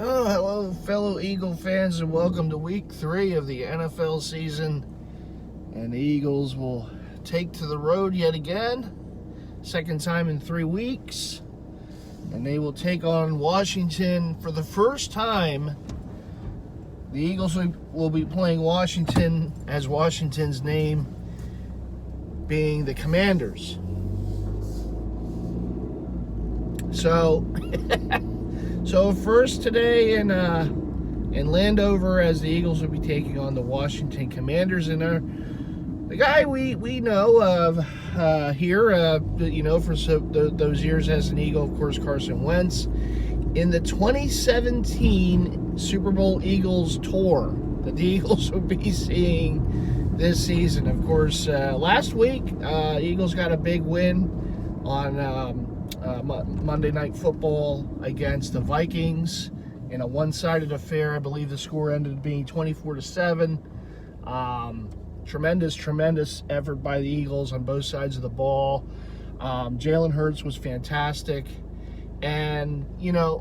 Oh, hello, fellow Eagle fans, and welcome to week 3 of the NFL season. And the Eagles will take to the road yet again, second time in 3 weeks. And they will take on Washington for the first time. The Eagles will be playing Washington as Washington's name being the Commanders. So first today in Landover, as the Eagles will be taking on the Washington Commanders, and the guy we know of here, for those years as an Eagle, of course, Carson Wentz, in the 2017 Super Bowl Eagles tour that the Eagles will be seeing this season. Of course, last week, Eagles got a big win on Monday Night Football against the Vikings in a one-sided affair. I believe the score ended up being 24-7. Tremendous effort by the Eagles on both sides of the ball. Jalen Hurts was fantastic. And,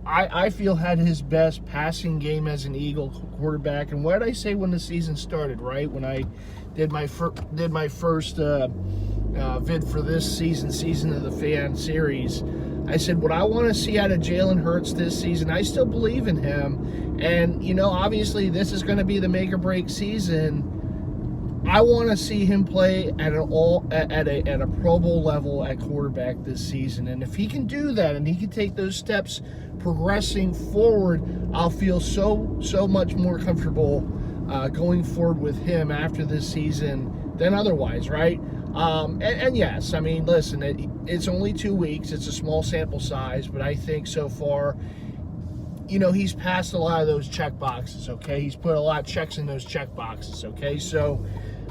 I feel had his best passing game as an Eagle quarterback. And what did I say when the season started, right? When I did my first vid for this season of the fan series, I said what I want to see out of Jalen Hurts this season. I still believe in him, and obviously this is going to be the make or break season. I want to see him play at a Pro Bowl level at quarterback this season, and if he can do that and he can take those steps progressing forward, I'll feel so much more comfortable going forward with him after this season than otherwise, right? And yes, I mean, listen, it's only 2 weeks. It's a small sample size, but I think so far, he's passed a lot of those check boxes, okay? He's put a lot of checks in those check boxes, okay? So,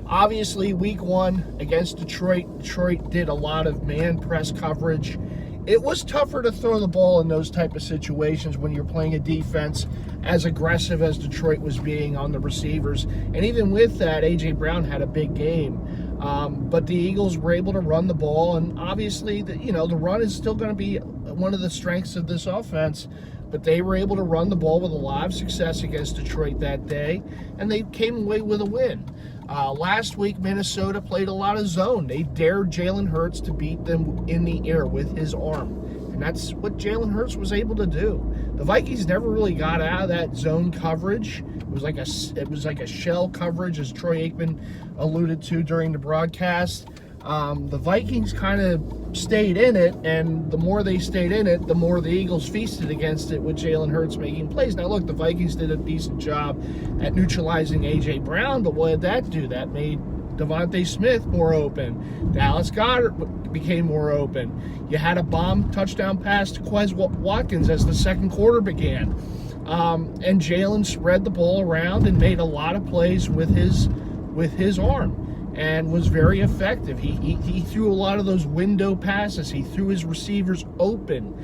obviously, week 1 against Detroit did a lot of man press coverage. It was tougher to throw the ball in those type of situations when you're playing a defense as aggressive as Detroit was being on the receivers. And even with that, A.J. Brown had a big game. But the Eagles were able to run the ball, and obviously, the run is still going to be one of the strengths of this offense. But they were able to run the ball with a lot of success against Detroit that day, and they came away with a win. Last week, Minnesota played a lot of zone. They dared Jalen Hurts to beat them in the air with his arm, and that's what Jalen Hurts was able to do. The Vikings never really got out of that zone coverage. It was like a shell coverage, as Troy Aikman alluded to during the broadcast. The Vikings kind of stayed in it, and the more they stayed in it, the more the Eagles feasted against it with Jalen Hurts making plays. Now, look, the Vikings did a decent job at neutralizing A.J. Brown, but what did that do? That made Devontae Smith more open. Dallas Goedert became more open. You had a bomb touchdown pass to Quez Watkins as the second quarter began. And Jalen spread the ball around and made a lot of plays with his arm and was very effective. He threw a lot of those window passes. He threw his receivers open,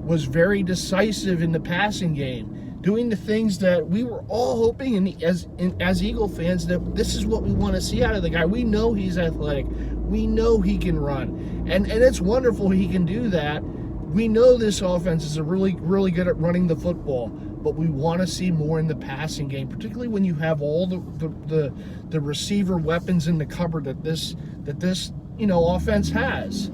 was very decisive in the passing game, doing the things that we were all hoping as Eagle fans, that this is what we want to see out of the guy. We know he's athletic. We know he can run. And it's wonderful he can do that. We know this offense is really good at running the football, but we want to see more in the passing game, particularly when you have all the receiver weapons in the cupboard that this offense has,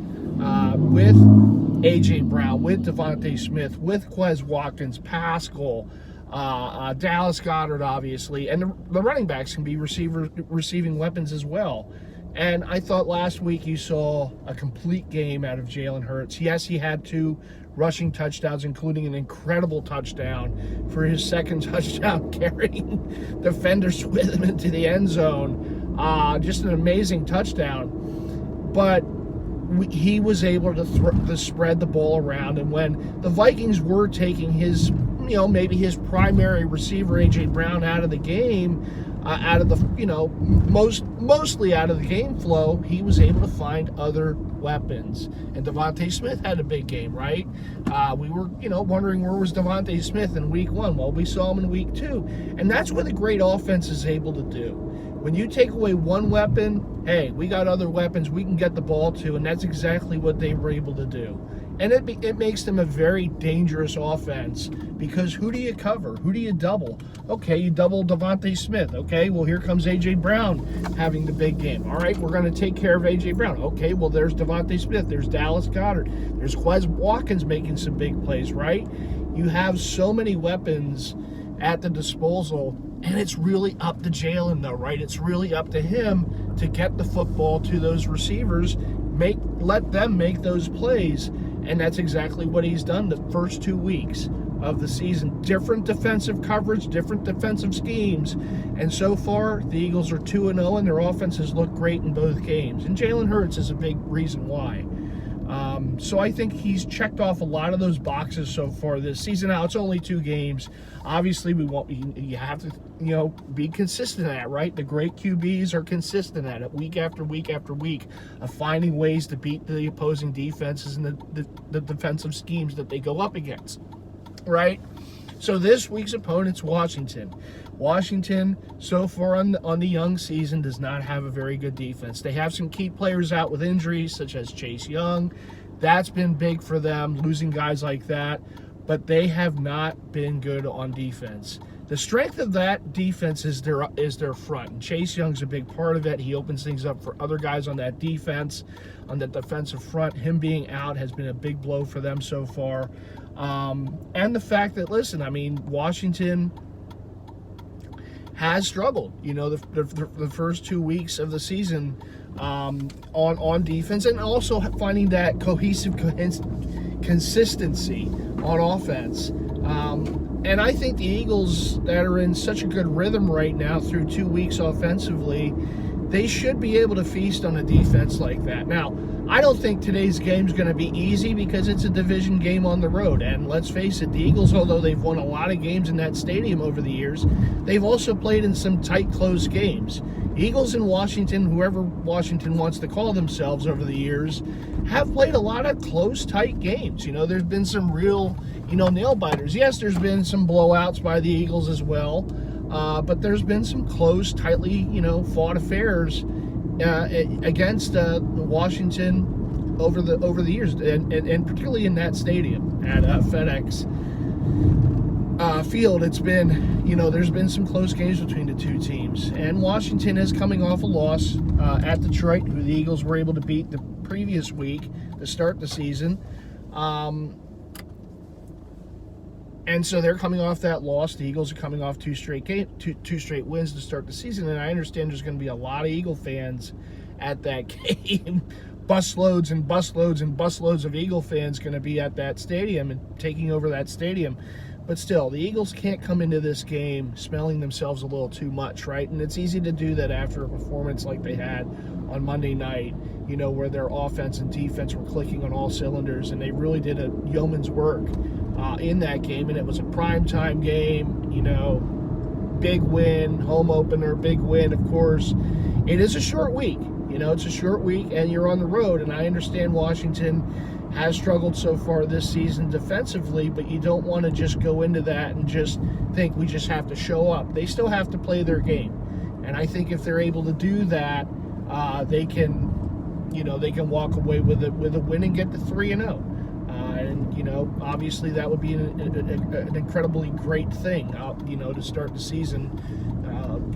with A.J. Brown, with Devontae Smith, with Quez Watkins, Pascal, Dallas Goedert, obviously, and the running backs can be receiving weapons as well. And I thought last week you saw a complete game out of Jalen Hurts. Yes, he had 2 rushing touchdowns, including an incredible touchdown for his second touchdown, carrying defenders with him into the end zone. Just an amazing touchdown. But he was able to spread the ball around. And when the Vikings were taking his, maybe his primary receiver, A.J. Brown, out of the game, out of the, mostly out of the game flow, he was able to find other weapons. And Devontae Smith had a big game, right? We were, wondering where was Devontae Smith in week 1. Well, we saw him in week 2. And that's what a great offense is able to do. When you take away one weapon, hey, we got other weapons we can get the ball to, and that's exactly what they were able to do. And it makes them a very dangerous offense because who do you cover? Who do you double? Okay, you double Devontae Smith. Okay, well, here comes A.J. Brown having the big game. All right, we're going to take care of A.J. Brown. Okay, well, there's Devontae Smith. There's Dallas Goedert. There's Quez Watkins making some big plays, right? You have so many weapons at the disposal, and it's really up to Jalen, though, right? It's really up to him to get the football to those receivers, let them make those plays. And that's exactly what he's done the first 2 weeks of the season. Different defensive coverage, different defensive schemes. And so far, the Eagles are 2-0, and their offense has looked great in both games. And Jalen Hurts is a big reason why. So I think he's checked off a lot of those boxes so far this season. Now, it's only 2 games. Obviously, you have to, be consistent at it, right? The great QBs are consistent at it week after week after week of finding ways to beat the opposing defenses and the defensive schemes that they go up against, right? So this week's opponent's Washington. Washington, so far on the young season, does not have a very good defense. They have some key players out with injuries, such as Chase Young. That's been big for them, losing guys like that. But they have not been good on defense. The strength of that defense is their front. And Chase Young's a big part of it. He opens things up for other guys on that defense, on the defensive front. Him being out has been a big blow for them so far. And the fact that, Washington has struggled, the first 2 weeks of the season on defense, and also finding that cohesive consistency on offense. And I think the Eagles, that are in such a good rhythm right now through 2 weeks offensively, they should be able to feast on a defense like that. Now, I don't think today's game is going to be easy because it's a division game on the road. And let's face it, the Eagles, although they've won a lot of games in that stadium over the years, they've also played in some tight, close games. Eagles and Washington, whoever Washington wants to call themselves over the years, have played a lot of close, tight games. There's been some real, nail-biters. Yes, there's been some blowouts by the Eagles as well, but there's been some close, tightly, fought affairs against Washington over the years, and particularly in that stadium at FedEx Field. It's been, there's been some close games between the two teams, and Washington is coming off a loss at Detroit, who the Eagles were able to beat the previous week to start the season. And so they're coming off that loss. The Eagles are coming off two straight wins to start the season. And I understand there's going to be a lot of Eagle fans at that game. Busloads and busloads and busloads of Eagle fans going to be at that stadium and taking over that stadium. But still, the Eagles can't come into this game smelling themselves a little too much, right? And it's easy to do that after a performance like they had on Monday night, where their offense and defense were clicking on all cylinders, and they really did a yeoman's work in that game. And it was a primetime game, big win, home opener, big win, of course. It is a short week, it's a short week, and you're on the road. And I understand Washington has struggled so far this season defensively, but you don't want to just go into that and just think we just have to show up. They still have to play their game. And I think if they're able to do that, they can walk away with a win and get to 3-0. And obviously that would be an incredibly great thing, to start the season,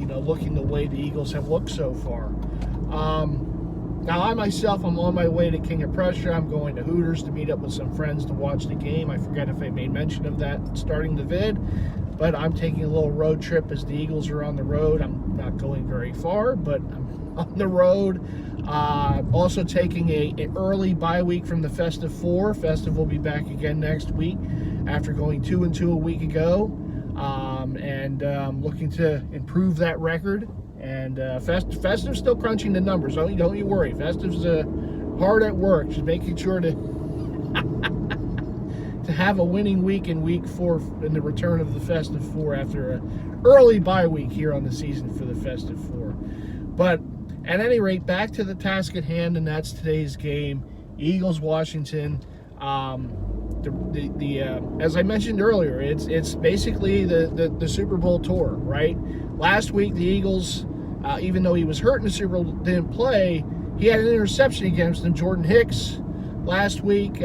looking the way the Eagles have looked so far. Now, I myself, I'm on my way to King of Prussia. I'm going to Hooters to meet up with some friends to watch the game. I forget if I made mention of that starting the vid, but I'm taking a little road trip as the Eagles are on the road. I'm not going very far, but I'm on the road. Also taking an early bye week from the Festive Four. Festive will be back again next week after going 2-2 a week ago, and looking to improve that record. And Festive's still crunching the numbers. Don't you worry. Festive's hard at work, just making sure to to have a winning week in week 4 in the return of the Festive Four after an early bye week here on the season for the Festive Four. But at any rate, back to the task at hand, and that's today's game, Eagles-Washington. As I mentioned earlier, it's basically the Super Bowl tour, right? Last week, the Eagles, even though he was hurt in the Super Bowl, didn't play. He had an interception against them. Jordan Hicks Last week,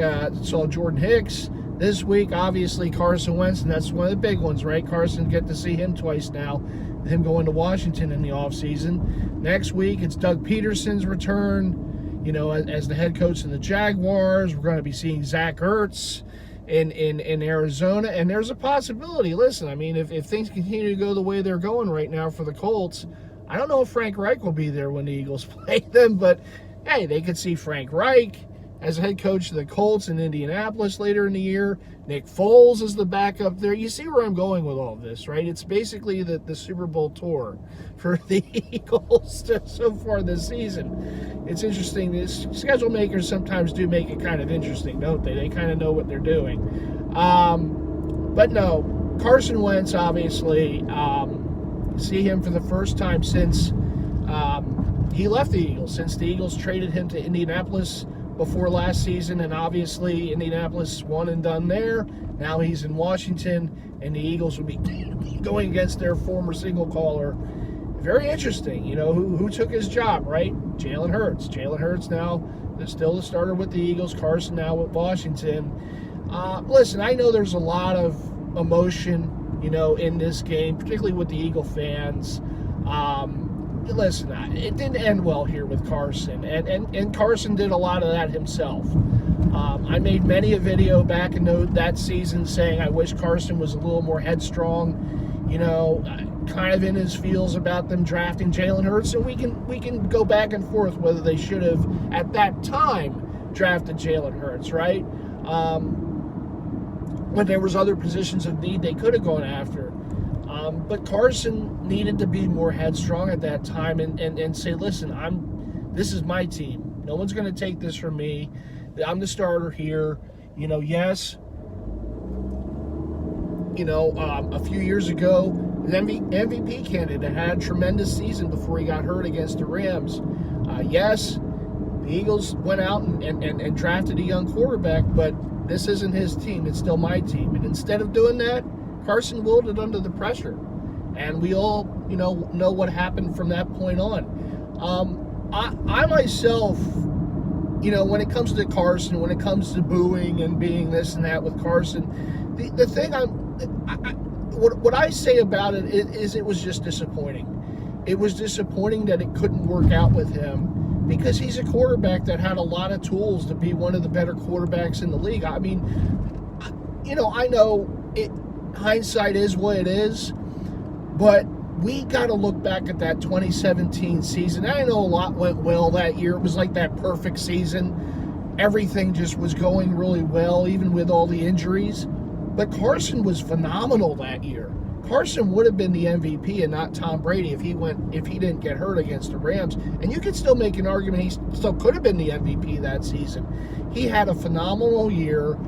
saw Jordan Hicks. This week, obviously, Carson Wentz, and that's one of the big ones, right? Carson, get to see him twice now, him going to Washington in the offseason. Next week, it's Doug Peterson's return, as the head coach of the Jaguars. We're going to be seeing Zach Ertz in Arizona, and there's a possibility. Listen, I mean, if things continue to go the way they're going right now for the Colts, I don't know if Frank Reich will be there when the Eagles play them, but hey, they could see Frank Reich as head coach of the Colts in Indianapolis later in the year. Nick Foles is the backup there. You see where I'm going with all this, right? It's basically the Super Bowl tour for the Eagles so far this season. It's interesting. These schedule makers sometimes do make it kind of interesting, don't they? They kind of know what they're doing. But no, Carson Wentz, obviously, see him for the first time since he left the Eagles, since the Eagles traded him to Indianapolis before last season, and obviously Indianapolis one and done there. Now he's in Washington, and the Eagles will be going against their former signal caller. Very interesting, who took his job, right? Jalen Hurts. Jalen Hurts now is still the starter with the Eagles. Carson now with Washington. Listen, I know there's a lot of emotion, in this game, particularly with the Eagle fans. Listen, it didn't end well here with Carson, and Carson did a lot of that himself. I made many a video back in that season saying I wish Carson was a little more headstrong, kind of in his feels about them drafting Jalen Hurts, and we can go back and forth whether they should have at that time drafted Jalen Hurts, right? When there was other positions of need they could have gone after. But Carson needed to be more headstrong at that time and say, listen, this is my team. No one's going to take this from me. I'm the starter here. Yes. A few years ago, the MVP candidate had a tremendous season before he got hurt against the Rams. Yes, the Eagles went out and drafted a young quarterback, but this isn't his team. It's still my team. And instead of doing that, Carson willed it under the pressure, and we all, know what happened from that point on. I myself, when it comes to Carson, when it comes to booing and being this and that with Carson, the thing what I say about it is it was just disappointing. It was disappointing that it couldn't work out with him because he's a quarterback that had a lot of tools to be one of the better quarterbacks in the league. I mean, I know it. Hindsight is what it is, but we got to look back at that 2017 season. I know a lot went well that year. It was like that perfect season. Everything just was going really well, even with all the injuries. But Carson was phenomenal that year. Carson would have been the MVP and not Tom Brady if he didn't get hurt against the Rams. And you could still make an argument he still could have been the MVP that season. He had a phenomenal year.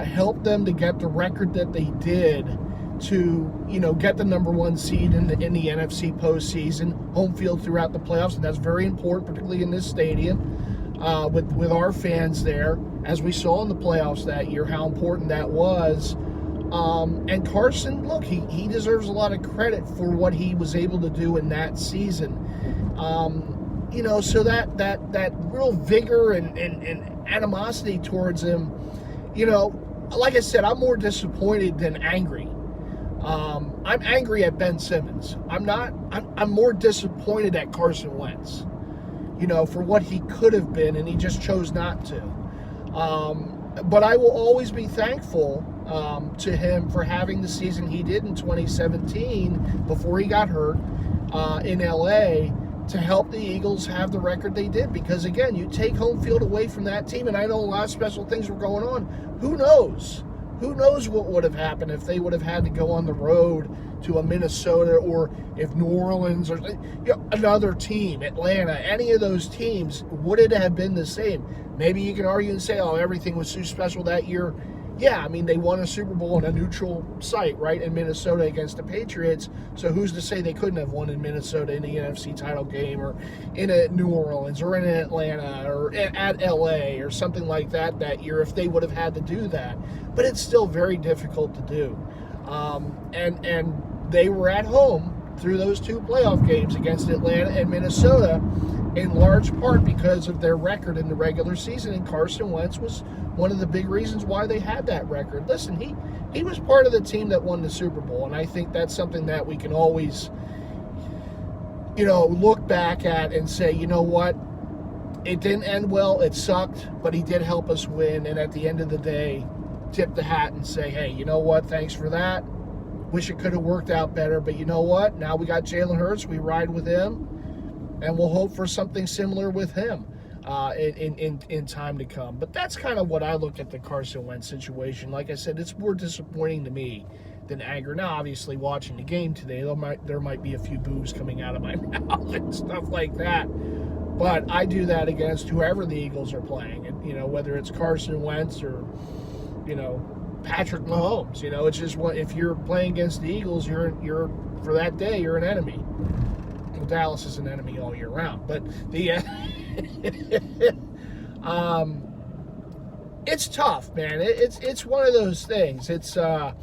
Helped them to get the record that they did to, get the number one seed in the NFC postseason, home field throughout the playoffs, and that's very important, particularly in this stadium, with our fans there, as we saw in the playoffs that year, how important that was. And Carson, look, he deserves a lot of credit for what he was able to do in that season. So that real vigor and animosity towards him, like I said, I'm more disappointed than angry. I'm angry at Ben Simmons. I'm more disappointed at Carson Wentz, for what he could have been, and he just chose not to. But I will always be thankful to him for having the season he did in 2017 before he got hurt in L.A., to help the Eagles have the record they did. Because, again, you take home field away from that team, and I know a lot of special things were going on. Who knows? Who knows what would have happened if they would have had to go on the road to a Minnesota, or if New Orleans, or another team, Atlanta, any of those teams, would it have been the same? Maybe you can argue and say, everything was too special that year. Yeah, I mean, they won a Super Bowl on a neutral site, right, in Minnesota against the Patriots. So who's to say they couldn't have won in Minnesota in the NFC title game, or in New Orleans, or in Atlanta, or at L.A., or something like that year if they would have had to do that. But it's still very difficult to do. And they were at home through those two playoff games against Atlanta and Minnesota. in large part because of their record in the regular season, and Carson Wentz was one of the big reasons why they had that record. Listen, he was part of the team that won the Super Bowl, and I think that's something that we can always, look back at and say, you know what, it didn't end well, it sucked, but he did help us win, and at the end of the day, tip the hat and say, hey, you know what, thanks for that. Wish it could have worked out better, but you know what, now we got Jalen Hurts, we ride with him, and we'll hope for something similar with him in time to come. But that's kind of what I look at the Carson Wentz situation. Like I said, it's more disappointing to me than anger. Now, obviously, watching the game today, there might be a few boos coming out of my mouth and stuff like that. But I do that against whoever the Eagles are playing, and whether it's Carson Wentz or Patrick Mahomes. It's just if you're playing against the Eagles, you're for that day you're an enemy. Well, Dallas is an enemy all year round, but it's tough, man. It's one of those things. It's I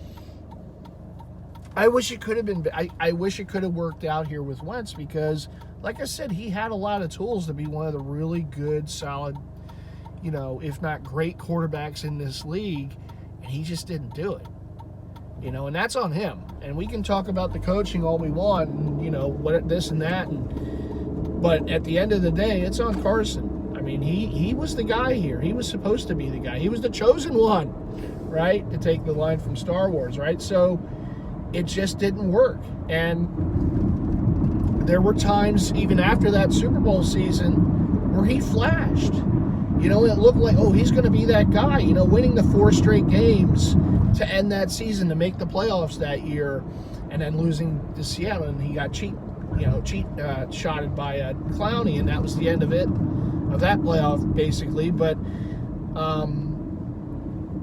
wish it could have been. I wish it could have worked out here with Wentz because, like I said, he had a lot of tools to be one of the really good, solid, if not great quarterbacks in this league, and he just didn't do it. And that's on him. And we can talk about the coaching all we want, and, what this and that. But at the end of the day, it's on Carson. I mean, he was the guy here. He was supposed to be the guy. He was the chosen one, right, to take the line from Star Wars, right? So it just didn't work. And there were times, even after that Super Bowl season, where he flashed. It looked like, he's going to be that guy, winning the 4 straight games to end that season, to make the playoffs that year, and then losing to Seattle, and he got shotted by Clowney, and that was the end of that playoff, basically. But,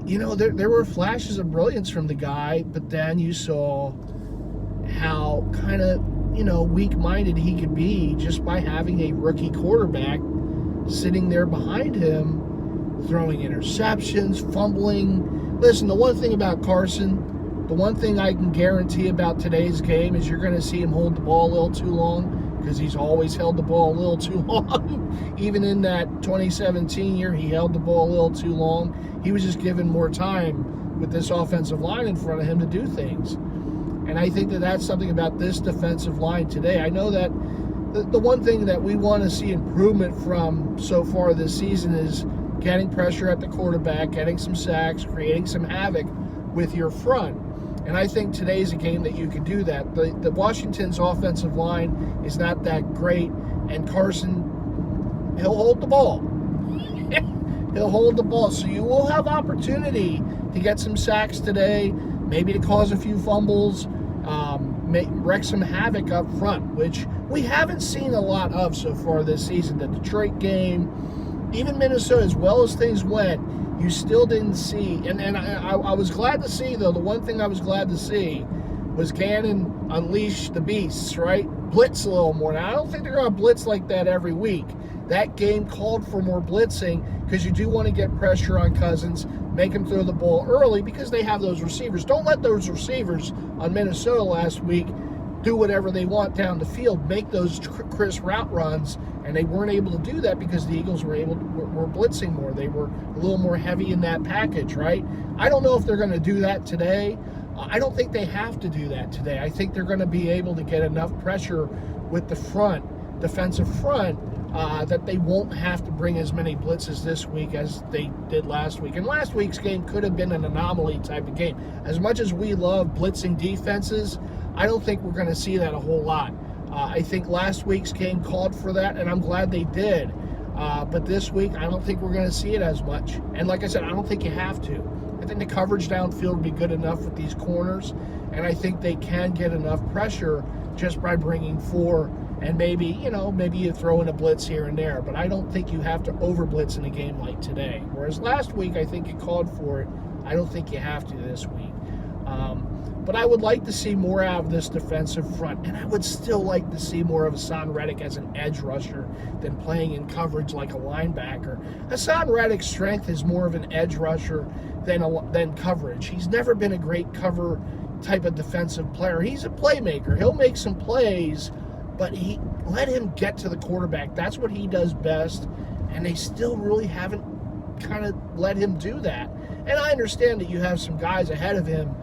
there were flashes of brilliance from the guy, but then you saw how kind of, weak-minded he could be just by having a rookie quarterback sitting there behind him, throwing interceptions, fumbling. Listen, the one thing about Carson, the one thing I can guarantee about today's game is you're going to see him hold the ball a little too long, because he's always held the ball a little too long. Even in that 2017 year, he held the ball a little too long. He was just given more time with this offensive line in front of him to do things. And I think that that's something about this defensive line today. I know that the one thing that we want to see improvement from so far this season is getting pressure at the quarterback, getting some sacks, creating some havoc with your front. And I think today's a game that you can do that. The Washington's offensive line is not that great, and Carson, he'll hold the ball. He'll hold the ball. So you will have opportunity to get some sacks today, maybe to cause a few fumbles, wreak some havoc up front, which we haven't seen a lot of so far this season. The Detroit game, even Minnesota, as well as things went, you still didn't see. And I was glad to see, though, the one thing I was glad to see was Gannon unleash the beasts, right? Blitz a little more. Now, I don't think they're going to blitz like that every week. That game called for more blitzing because you do want to get pressure on Cousins, make him throw the ball early because they have those receivers. Don't let those receivers on Minnesota last week do whatever they want down the field, make those crisp route runs, and they weren't able to do that because the Eagles were blitzing more. They were a little more heavy in that package, right? I don't know if they're going to do that today. I don't think they have to do that today. I think they're going to be able to get enough pressure with the front, defensive front, that they won't have to bring as many blitzes this week as they did last week. And last week's game could have been an anomaly type of game. As much as we love blitzing defenses, I don't think we're going to see that a whole lot. I think last week's game called for that, and I'm glad they did. But this week, I don't think we're going to see it as much. And like I said, I don't think you have to. I think the coverage downfield will be good enough with these corners, and I think they can get enough pressure just by bringing 4, and maybe you throw in a blitz here and there. But I don't think you have to over-blitz in a game like today. Whereas last week, I think you called for it. I don't think you have to this week. But I would like to see more out of this defensive front, and I would still like to see more of Hassan Reddick as an edge rusher than playing in coverage like a linebacker. Hassan Reddick's strength is more of an edge rusher than coverage. He's never been a great cover type of defensive player. He's a playmaker. He'll make some plays, but he let him get to the quarterback. That's what he does best, and they still really haven't kind of let him do that. And I understand that you have some guys ahead of him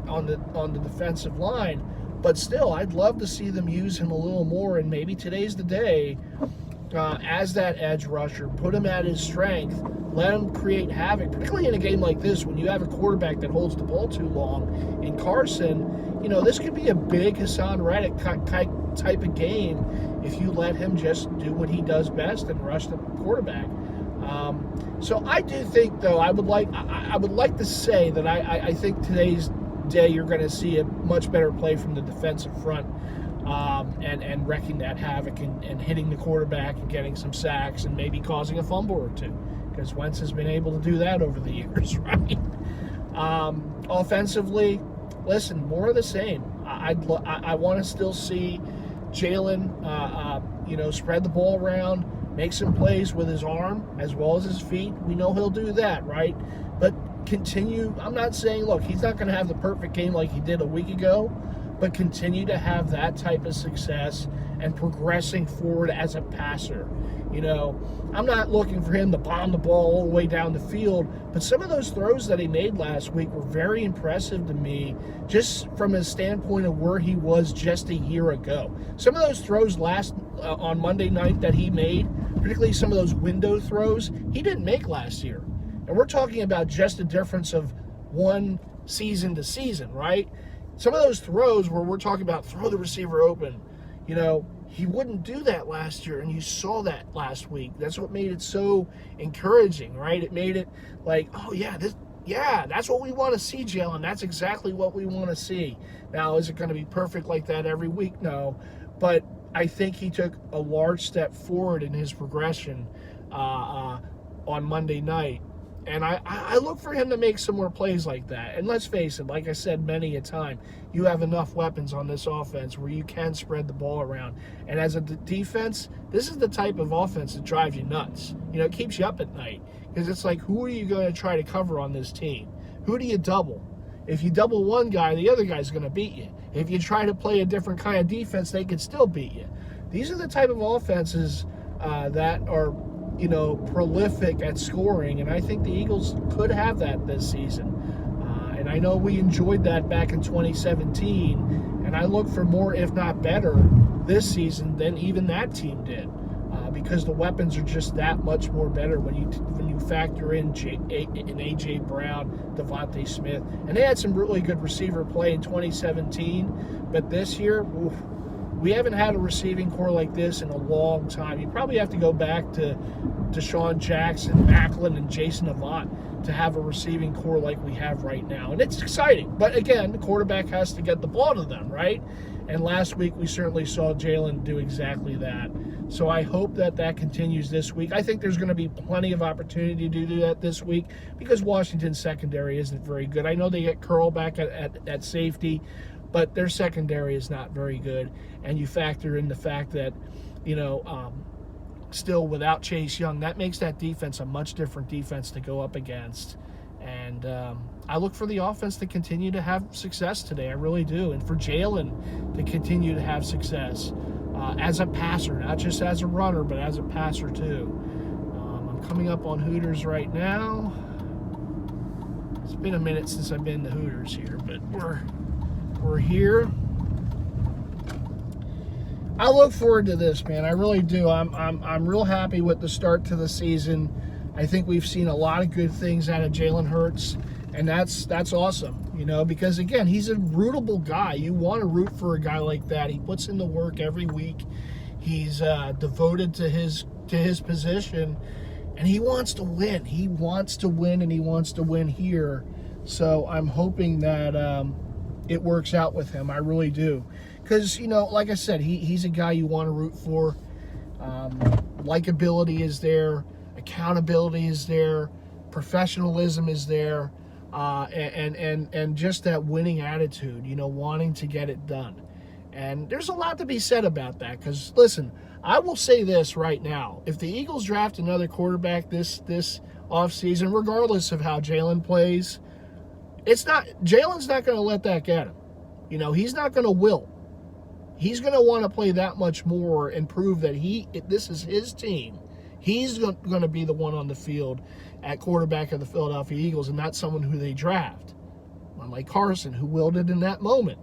on the defensive line, but still, I'd love to see them use him a little more. And maybe today's the day as that edge rusher. Put him at his strength. Let him create havoc, particularly in a game like this when you have a quarterback that holds the ball too long. In Carson, this could be a big Hassan Reddick type of game if you let him just do what he does best and rush the quarterback. So I do think, though, I would like to say that I think today's day you're going to see a much better play from the defensive front, and wrecking that havoc and hitting the quarterback and getting some sacks and maybe causing a fumble or two, because Wentz has been able to do that over the years, right? Offensively, listen, more of the same. I want to still see Jalen, spread the ball around, make some plays with his arm as well as his feet. We know he'll do that, right? But continue. I'm not saying, look, he's not going to have the perfect game like he did a week ago, but continue to have that type of success and progressing forward as a passer. I'm not looking for him to bomb the ball all the way down the field, but some of those throws that he made last week were very impressive to me, just from a standpoint of where he was just a year ago. Some of those throws on Monday night that he made, particularly some of those window throws, he didn't make last year. And we're talking about just a difference of one season to season, right? Some of those throws where we're talking about throw the receiver open, he wouldn't do that last year, and you saw that last week. That's what made it so encouraging, right? It made it like, oh, that's what we want to see, Jalen. That's exactly what we want to see. Now, is it going to be perfect like that every week? No. But I think he took a large step forward in his progression on Monday night. And I look for him to make some more plays like that. And let's face it, like I said many a time, you have enough weapons on this offense where you can spread the ball around. And as a defense, this is the type of offense that drives you nuts. It keeps you up at night. Because it's like, who are you going to try to cover on this team? Who do you double? If you double one guy, the other guy's going to beat you. If you try to play a different kind of defense, they can still beat you. These are the type of offenses that are prolific at scoring, and I think the Eagles could have that this season. And I know we enjoyed that back in 2017, and I look for more, if not better, this season than even that team did, because the weapons are just that much more better when you factor in A.J. Brown, Devontae Smith, and they had some really good receiver play in 2017, but this year, we haven't had a receiving core like this in a long time. You probably have to go back to Deshaun Jackson, Macklin, and Jason Avant to have a receiving core like we have right now. And it's exciting. But again, the quarterback has to get the ball to them, right? And last week we certainly saw Jalen do exactly that. So I hope that continues this week. I think there's going to be plenty of opportunity to do that this week because Washington's secondary isn't very good. I know they get Curl back at safety, but their secondary is not very good. And you factor in the fact that, still without Chase Young, that makes that defense a much different defense to go up against. And I look for the offense to continue to have success today. I really do. And for Jalen to continue to have success as a passer, not just as a runner, but as a passer too. I'm coming up on Hooters right now. It's been a minute since I've been to Hooters here, but we're here. I look forward to this, man. I really do. I'm real happy with the start to the season. I think we've seen a lot of good things out of Jalen Hurts, and that's awesome, because again, he's a rootable guy. You want to root for a guy like that. He puts in the work every week. He's devoted to his position, and he wants to win. He wants to win, and he wants to win here. So I'm hoping that it works out with him. I really do. Because, like I said, he's a guy you want to root for. Likability is there. Accountability is there. Professionalism is there. And just that winning attitude, wanting to get it done. And there's a lot to be said about that. Because, listen, I will say this right now. If the Eagles draft another quarterback this offseason, regardless of how Jalen plays, Jalen's not going to let that get him. He's not going to wilt. He's going to want to play that much more and prove that this is his team. He's going to be the one on the field at quarterback of the Philadelphia Eagles and not someone who they draft. Unlike Carson, who wilted in that moment.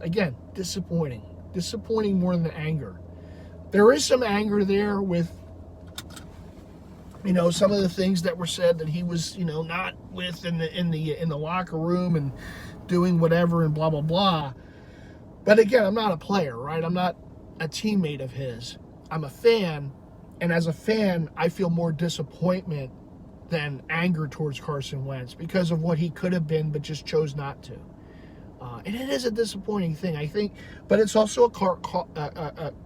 Again, disappointing. Disappointing more than anger. There is some anger there with, some of the things that were said that he was, not with in the locker room and doing whatever and blah, blah, blah. But again, I'm not a player, right? I'm not a teammate of his. I'm a fan. And as a fan, I feel more disappointment than anger towards Carson Wentz because of what he could have been, but just chose not to. And it is a disappointing thing, I think, but it's also a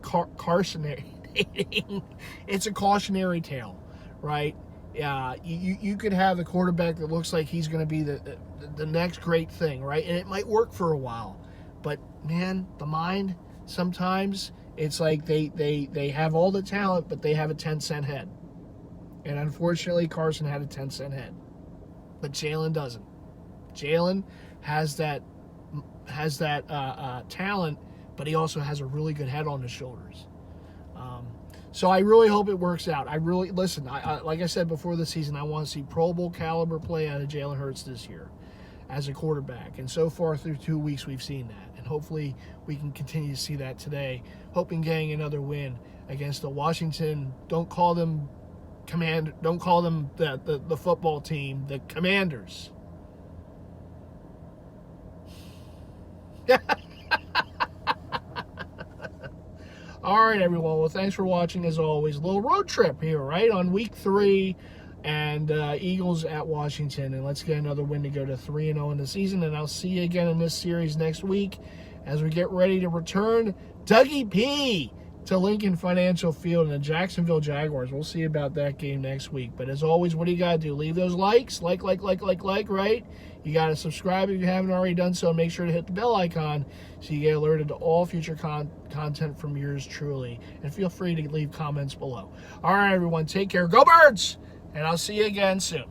cautionary. It's a cautionary tale, right? You could have a quarterback that looks like he's going to be the next great thing, right? And it might work for a while, but man, the mind sometimes it's like they have all the talent, but they have a 10-cent head. And unfortunately, Carson had a 10-cent head, but Jalen doesn't. Jalen has that talent, but he also has a really good head on his shoulders. So I really hope it works out. Listen, like I said before the season, I want to see Pro Bowl caliber play out of Jalen Hurts this year as a quarterback. And so far through 2 weeks, we've seen that. And hopefully we can continue to see that today, hoping getting another win against the Washington, don't call them the football team, the Commanders. All right, everyone. Well, thanks for watching, as always. A little road trip here, right, on week 3, and Eagles at Washington. And let's get another win to go to 3-0 in the season. And I'll see you again in this series next week as we get ready to return Dougie P to Lincoln Financial Field and the Jacksonville Jaguars. We'll see about that game next week. But as always, what do you got to do? Leave those likes. Like, right? You got to subscribe if you haven't already done so. Make sure to hit the bell icon so you get alerted to all future content from yours truly. And feel free to leave comments below. All right, everyone. Take care. Go Birds! And I'll see you again soon.